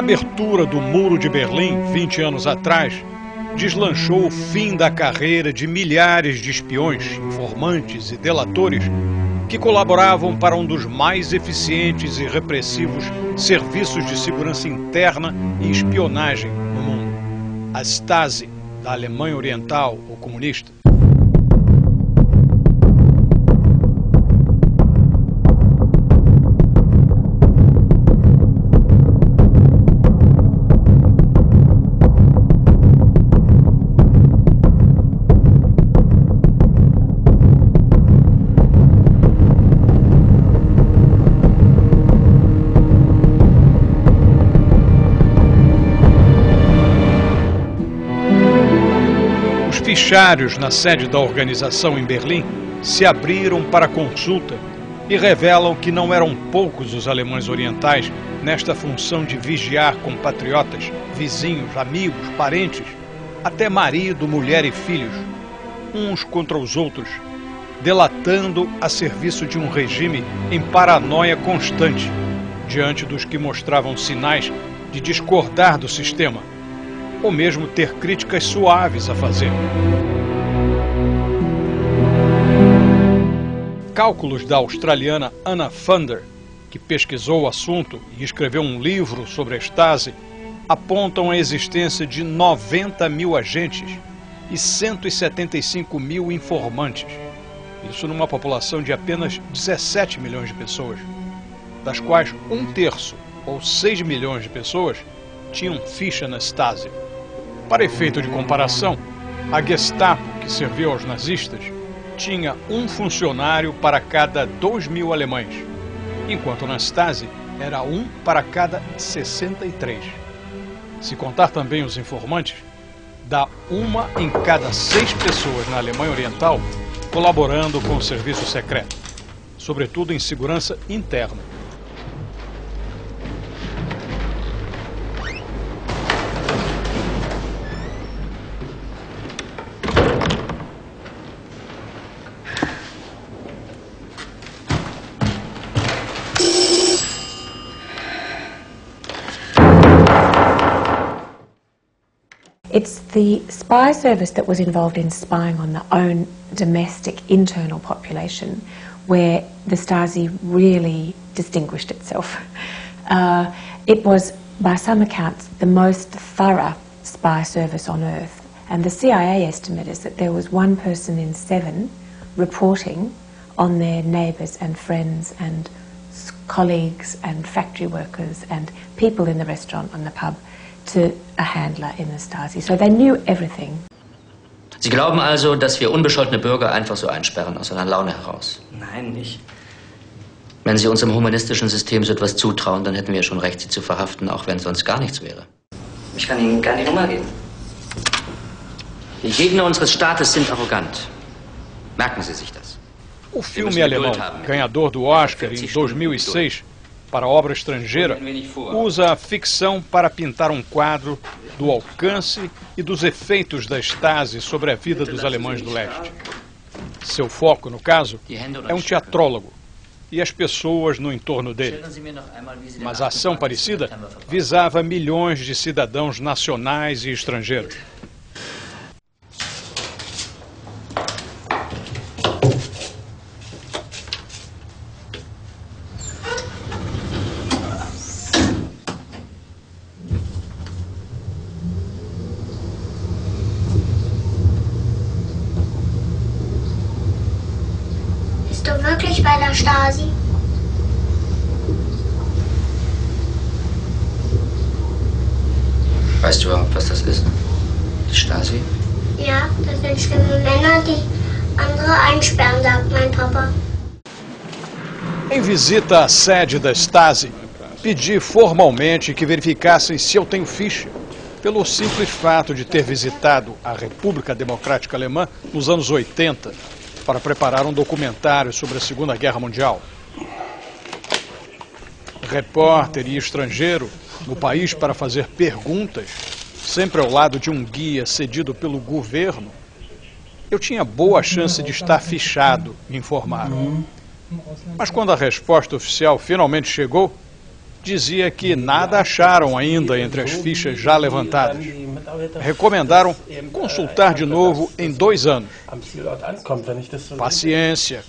abertura do Muro de Berlim, 20 anos atrás, deslanchou o fim da carreira de milhares de espiões, informantes e delatores que colaboravam para um dos mais eficientes e repressivos serviços de segurança interna e espionagem no mundo, a Stasi, da Alemanha Oriental ou comunista. Os fichários na sede da organização em Berlim se abriram para consulta e revelam que não eram poucos os alemães orientais nesta função de vigiar compatriotas, vizinhos, amigos, parentes, até marido, mulher e filhos, uns contra os outros, delatando a serviço de um regime em paranoia constante, diante dos que mostravam sinais de discordar do sistema, ou mesmo ter críticas suaves a fazer. Cálculos da australiana Anna Funder, que pesquisou o assunto e escreveu um livro sobre a Stasi, apontam a existência de 90 mil agentes e 175 mil informantes. Isso numa população de apenas 17 milhões de pessoas, das quais 1/3, ou 6 milhões de pessoas, tinham ficha na Stasi. Para efeito de comparação, a Gestapo, que serviu aos nazistas, tinha um funcionário para cada 2.000 alemães, enquanto na Stasi era um para cada 63. Se contar também os informantes, dá uma em cada 6 pessoas na Alemanha Oriental colaborando com o serviço secreto, sobretudo em segurança interna. It's the spy service that was involved in spying on their own domestic internal population where the Stasi really distinguished itself. It was, by some accounts, the most thorough spy service on earth. And the CIA estimate is that there was 1 person in 7 reporting on their neighbours and friends and colleagues and factory workers and people in the restaurant and the pub to a handler in the Stasi. So they knew everything. Sie glauben also, dass wir unbescholtene Bürger einfach so einsperren, aus einer Laune heraus? Nein, nicht. Wenn Sie unserem humanistischen System so etwas zutrauen, dann hätten wir schon recht, Sie zu verhaften, auch wenn sonst gar nichts wäre. Ich kann Ihnen gar die Nummer geben. Die Gegner unseres Staates sind arrogant. Merken Sie sich das. O filme alemão, ganhador do Oscar em 2006, para a obra estrangeira, usa a ficção para pintar um quadro do alcance e dos efeitos da Stasi sobre a vida dos alemães do leste. Seu foco, no caso, é um teatrólogo e as pessoas no entorno dele. Mas a ação parecida visava milhões de cidadãos nacionais e estrangeiros. Bist du wirklich bei der Stasi? Weißt du überhaupt, was das ist? Die Stasi? Ja, das sind schlimme Männer, die andere einsperren, sagt mein Papa. Em visita à sede da Stasi, pedi formalmente que verificassem se eu tenho ficha, pelo simples fato de ter visitado a República Democrática Alemã nos anos 80, para preparar um documentário sobre a Segunda Guerra Mundial. Repórter e estrangeiro no país para fazer perguntas, sempre ao lado de um guia cedido pelo governo, eu tinha boa chance de estar fichado, me informaram. Mas quando a resposta oficial finalmente chegou, dizia que nada acharam ainda entre as fichas já levantadas. Recomendaram consultar de novo em 2 anos. Paciência.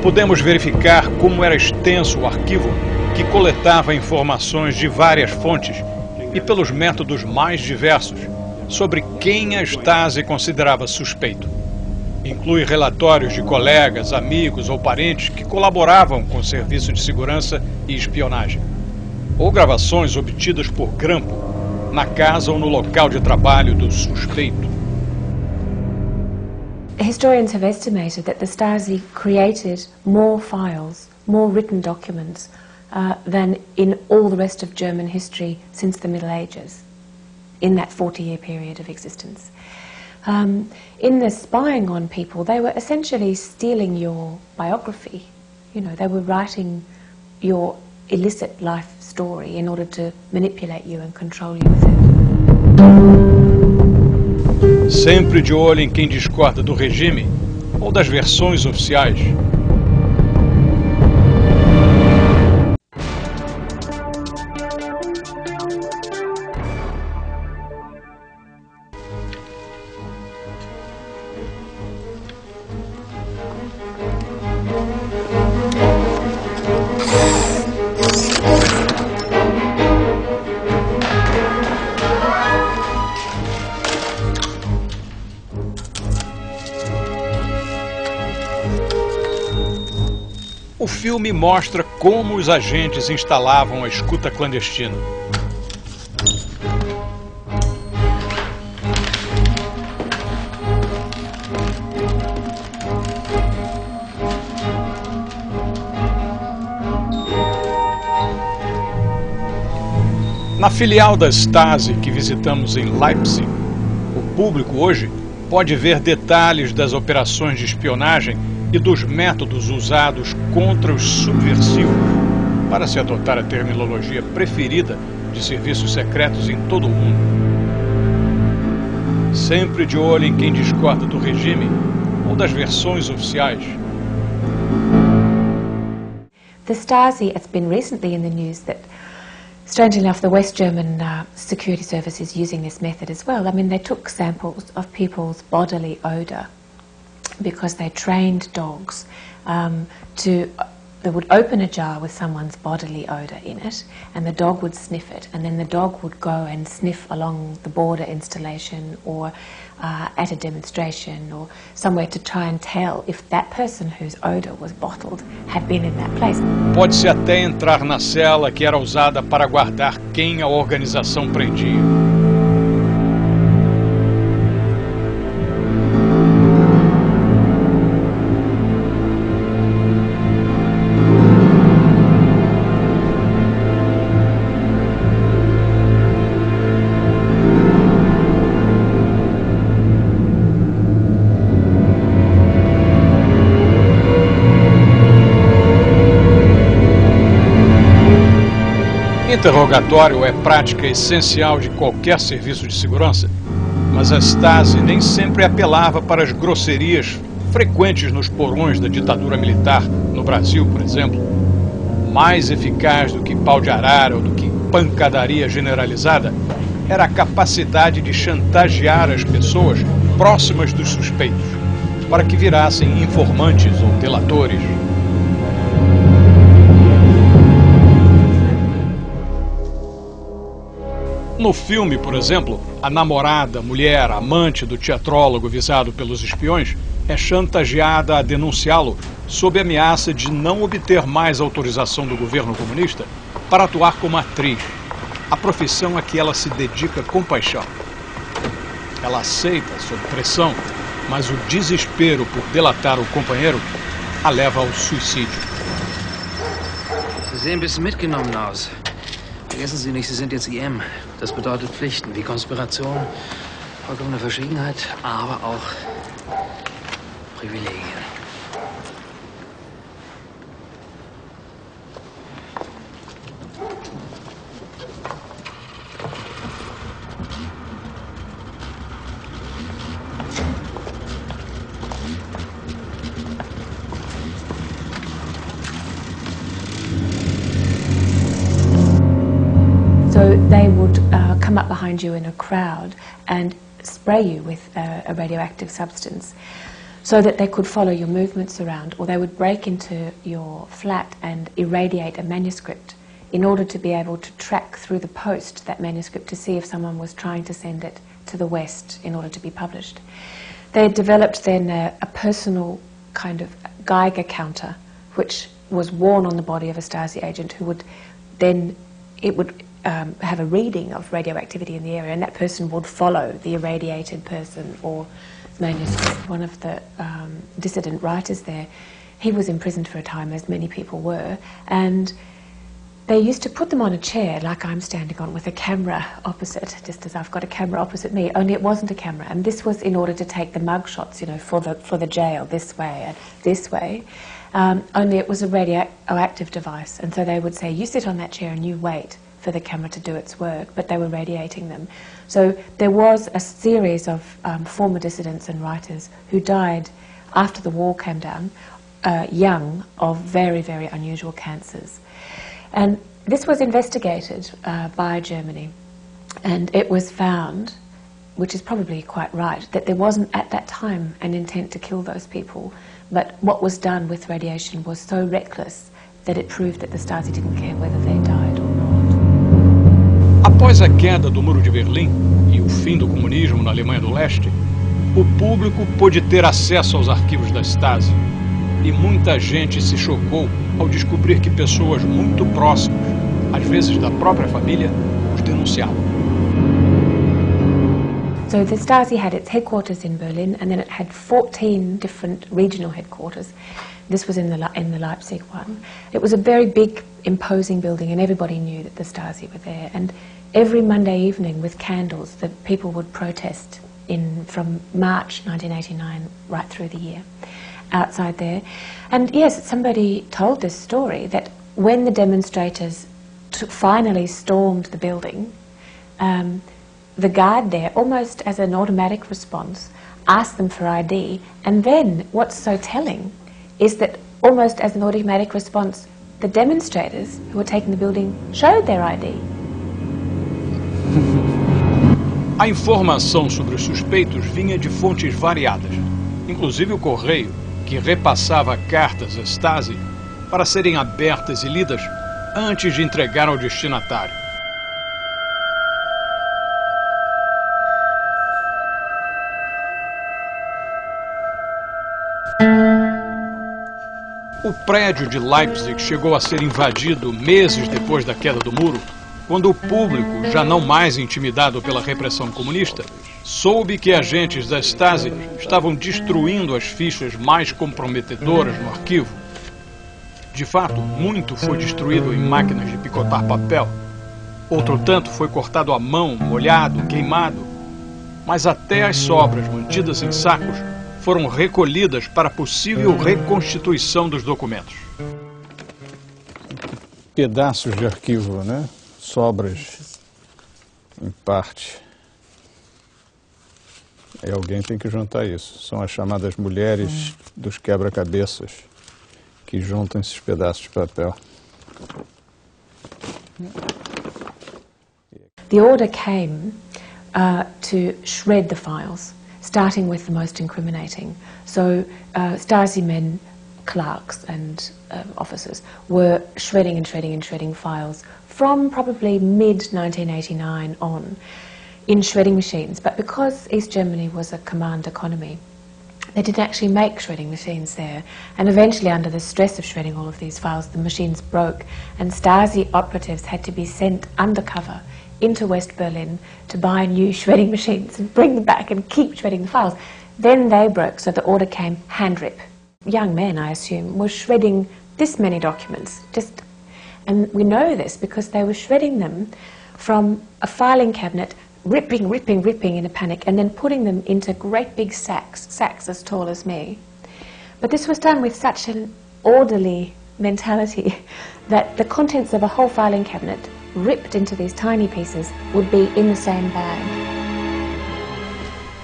Podemos verificar como era extenso o arquivo que coletava informações de várias fontes e pelos métodos mais diversos sobre quem a Stasi considerava suspeito. Inclui relatórios de colegas, amigos ou parentes que colaboravam com o serviço de segurança e espionagem, ou gravações obtidas por grampo na casa ou no local de trabalho do suspeito. Historians have estimated that the Stasi created more files, more written documents, than in all the rest of German history since the Middle Ages, in that 40-year period of existence. In the spying on people, they were essentially stealing your biography. You know, they were writing your illicit life story in order to manipulate you and control you with it. Sempre de olho em quem discorda do regime ou das versões oficiais. O filme mostra como os agentes instalavam a escuta clandestina. Na filial da Stasi que visitamos em Leipzig, o público hoje pode ver detalhes das operações de espionagem e dos métodos usados contra os subversivos, para se adotar a terminologia preferida de serviços secretos em todo o mundo. Sempre de olho em quem discorda do regime ou das versões oficiais. The Stasi, it's been recently in the news that, strangely enough, the West German security service is using this method as well. I mean, they took samples of people's bodily odour because they trained dogs they would open a jar with someone's bodily odour in it, and the dog would sniff it, and then the dog would go and sniff along the border installation or at a demonstration or somewhere to try and tell if that person whose odour was bottled had been in that place. Pode-se até entrar na cela que era usada para guardar quem a organização prendia. Interrogatório é prática essencial de qualquer serviço de segurança, mas a Stasi nem sempre apelava para as grosserias frequentes nos porões da ditadura militar, no Brasil, por exemplo. Mais eficaz do que pau de arara ou do que pancadaria generalizada era a capacidade de chantagear as pessoas próximas dos suspeitos, para que virassem informantes ou delatores. No filme, por exemplo, a namorada, mulher, amante do teatrólogo visado pelos espiões é chantageada a denunciá-lo sob ameaça de não obter mais autorização do governo comunista para atuar como atriz, a profissão a que ela se dedica com paixão. Ela aceita sob pressão, mas o desespero por delatar o companheiro a leva ao suicídio. Sie sehen ein bisschen mitgenommen aus. Vergessen Sie nicht, Sie sind jetzt IM. Das bedeutet Pflichten wie Konspiration, vollkommene Verschwiegenheit, aber auch Privilegien. So they would come up behind you in a crowd and spray you with a radioactive substance so that they could follow your movements around, or they would break into your flat and irradiate a manuscript in order to be able to track through the post that manuscript to see if someone was trying to send it to the West in order to be published. They had developed then a personal kind of Geiger counter which was worn on the body of a Stasi agent who would then, it would have a reading of radioactivity in the area, and that person would follow the irradiated person or manuscript. One of the dissident writers there, he was imprisoned for a time, as many people were, and they used to put them on a chair like I'm standing on with a camera opposite, just as I've got a camera opposite me, only it wasn't a camera, and this was in order to take the mug shots, you know, for the jail, this way and this way. Only it was a radioactive device, and so they would say, you sit on that chair and you wait for the camera to do its work, but they were radiating them. So there was a series of former dissidents and writers who died after the wall came down, young, of very, very unusual cancers. And this was investigated by Germany, and it was found, which is probably quite right, that there wasn't at that time an intent to kill those people, but what was done with radiation was so reckless that it proved that the Stasi didn't care whether they died or not. Após a queda do Muro de Berlim e o fim do comunismo na Alemanha do Leste, o público pôde ter acesso aos arquivos da Stasi. E muita gente se chocou ao descobrir que pessoas muito próximas, às vezes da própria família, os denunciavam. So the Stasi had its headquarters in Berlin, and then it had 14 different regional headquarters. This was in the Leipzig one. It was a very big, imposing building, and everybody knew that the Stasi were there. And every Monday evening, with candles, the people would protest from March 1989 right through the year, outside there. And yes, somebody told this story, that when the demonstrators finally stormed the building, the guard there, almost as an automatic response, asked them for ID, and then what's so telling is that almost as an automatic response, the demonstrators who were taking the building showed their ID. A informação sobre os suspeitos vinha de fontes variadas, inclusive o Correio, que repassava cartas à Stasi para serem abertas e lidas antes de entregar ao destinatário. O prédio de Leipzig chegou a ser invadido meses depois da queda do muro, quando o público, já não mais intimidado pela repressão comunista, soube que agentes da Stasi estavam destruindo as fichas mais comprometedoras no arquivo. De fato, muito foi destruído em máquinas de picotar papel. Outro tanto foi cortado à mão, molhado, queimado. Mas até as sobras mantidas em sacos foram recolhidas para possível reconstituição dos documentos. Pedaços de arquivo, né? Sobras, em parte. E alguém tem que juntar isso. São as chamadas mulheres dos quebra-cabeças que juntam esses pedaços de papel. The order came to shred the files, starting with the most incriminating. So Stasi men, clerks and officers were shredding and shredding and shredding files from probably mid-1989 on in shredding machines. But because East Germany was a command economy, they didn't actually make shredding machines there. And eventually, under the stress of shredding all of these files, the machines broke, and Stasi operatives had to be sent undercover into West Berlin to buy new shredding machines and bring them back and keep shredding the files. Then they broke, so the order came hand rip. Young men, I assume, were shredding this many documents, and we know this because they were shredding them from a filing cabinet, ripping in a panic, and then putting them into great big sacks as tall as me, But this was done with such an orderly mentality that the contents of a whole filing cabinet, ripped into these tiny pieces, would be in the same bag.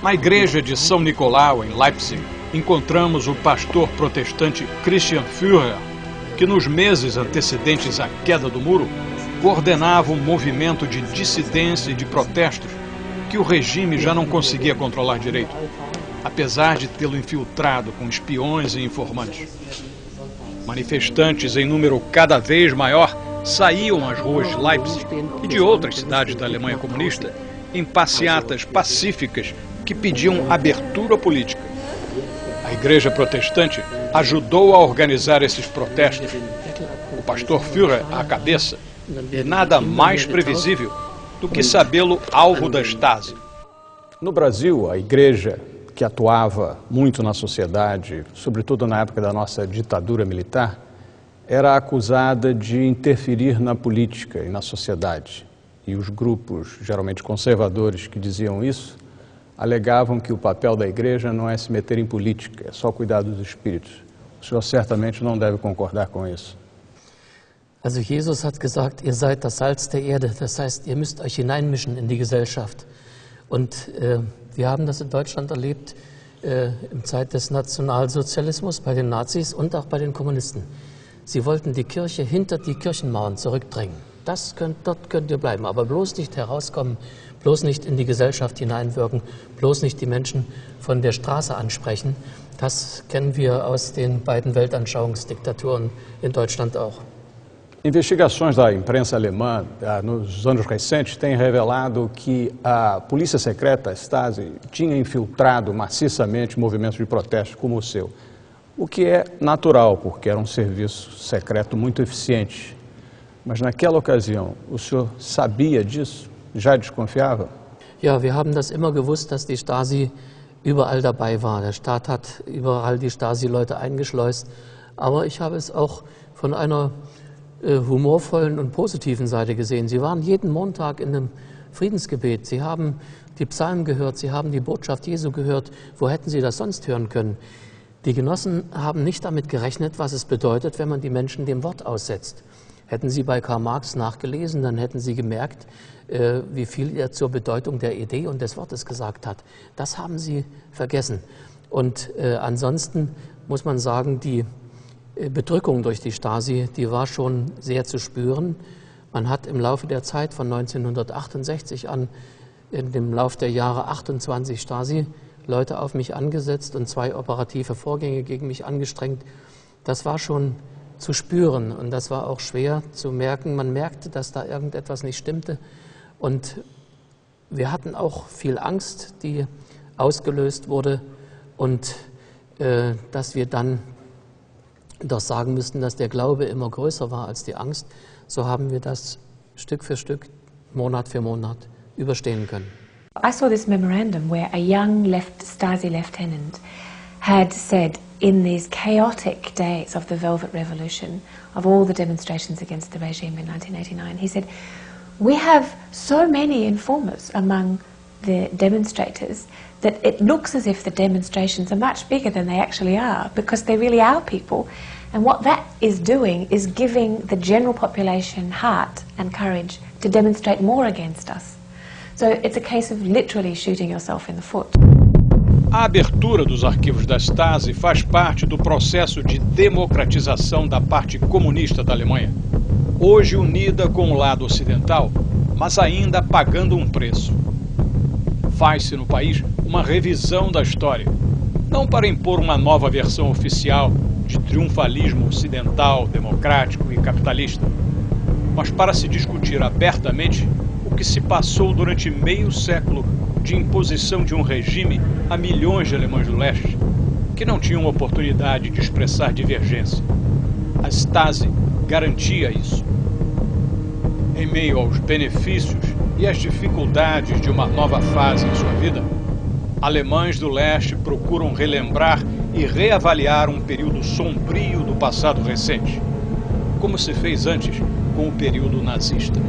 Na igreja de São Nicolau, em Leipzig, encontramos o pastor protestante Christian Führer, que nos meses antecedentes à queda do muro, coordenava um movimento de dissidência e de protestos que o regime já não conseguia controlar direito, apesar de tê-lo infiltrado com espiões e informantes. Manifestantes em número cada vez maior saíam às ruas de Leipzig e de outras cidades da Alemanha comunista em passeatas pacíficas que pediam abertura política. A igreja protestante ajudou a organizar esses protestos. O pastor Führer à cabeça, e nada mais previsível do que sabê-lo alvo da Stasi. No Brasil, a igreja, que atuava muito na sociedade, sobretudo na época da nossa ditadura militar, era acusada de interferir na política e na sociedade. E os grupos, geralmente conservadores, que diziam isso, alegavam que o papel da igreja não é se meter em política, é só cuidar dos espíritos. O senhor certamente não deve concordar com isso. Also Jesus hat gesagt, ihr seid das Salz der Erde, das heißt, ihr müsst euch hineinmischen in die Gesellschaft. Und wir haben das in Deutschland erlebt, in Zeit des Nationalsozialismus, bei den Nazis und auch bei den Kommunisten. Sie wollten die Kirche hinter die Kirchenmauern zurückdrängen. Dort könnt ihr bleiben, aber bloß nicht herauskommen, bloß nicht in die Gesellschaft hineinwirken, bloß nicht die Menschen von der Straße ansprechen. Das kennen wir aus den beiden Weltanschauungsdiktaturen in Deutschland auch. Investigações da imprensa alemã nos anos recentes têm revelado que a polícia secreta, a Stasi, tinha infiltrado maciçamente movimentos de protesto como o seu. O que é natural, porque era um serviço secreto muito eficiente. Mas naquela ocasião, o senhor sabia disso? Já desconfiava? Ja, wir haben das immer gewusst, dass die Stasi überall dabei war. Der Staat hat überall die Stasi-Leute eingeschleust. Aber ich habe es auch von einer humorvollen und positiven Seite gesehen. Sie waren jeden Montag in einem Friedensgebet. Sie haben die Psalmen gehört, Sie haben die Botschaft Jesu gehört. Wo hätten Sie das sonst hören können? Die Genossen haben nicht damit gerechnet, was es bedeutet, wenn man die Menschen dem Wort aussetzt. Hätten Sie bei Karl Marx nachgelesen, dann hätten Sie gemerkt, wie viel er zur Bedeutung der Idee und des Wortes gesagt hat. Das haben Sie vergessen. Und ansonsten muss man sagen, die Bedrückung durch die Stasi, die war schon sehr zu spüren. Man hat im Laufe der Zeit von 1968 an, in dem Lauf der Jahre 28 Stasi-Leute auf mich angesetzt und 2 operative Vorgänge gegen mich angestrengt. Das war schon zu spüren und das war auch schwer zu merken. Man merkte, dass da irgendetwas nicht stimmte und wir hatten auch viel Angst, die ausgelöst wurde und dass wir dann doch sagen müssten, dass der Glaube immer größer war als die Angst, so haben wir das Stück für Stück, Monat für Monat überstehen können. I saw this memorandum where a young Stasi lieutenant had said in these chaotic days of the Velvet Revolution, of all the demonstrations against the regime in 1989, he said, we have so many informers among the demonstrators that it looks as if the demonstrations are much bigger than they actually are, because they really are people. And what that is doing is giving the general population heart and courage to demonstrate more against us. So it's a case of literally shooting yourself in the foot. A abertura dos arquivos da Stasi faz parte do processo de democratização da parte comunista da Alemanha, hoje unida com o lado ocidental, mas ainda pagando um preço. Faz-se no país uma revisão da história, não para impor uma nova versão oficial de triunfalismo ocidental, democrático e capitalista, mas para se discutir abertamente o que se passou durante meio século de imposição de um regime a milhões de alemães do leste, que não tinham oportunidade de expressar divergência. A Stasi garantia isso. Em meio aos benefícios e às dificuldades de uma nova fase em sua vida, alemães do leste procuram relembrar e reavaliar um período sombrio do passado recente, como se fez antes com o período nazista.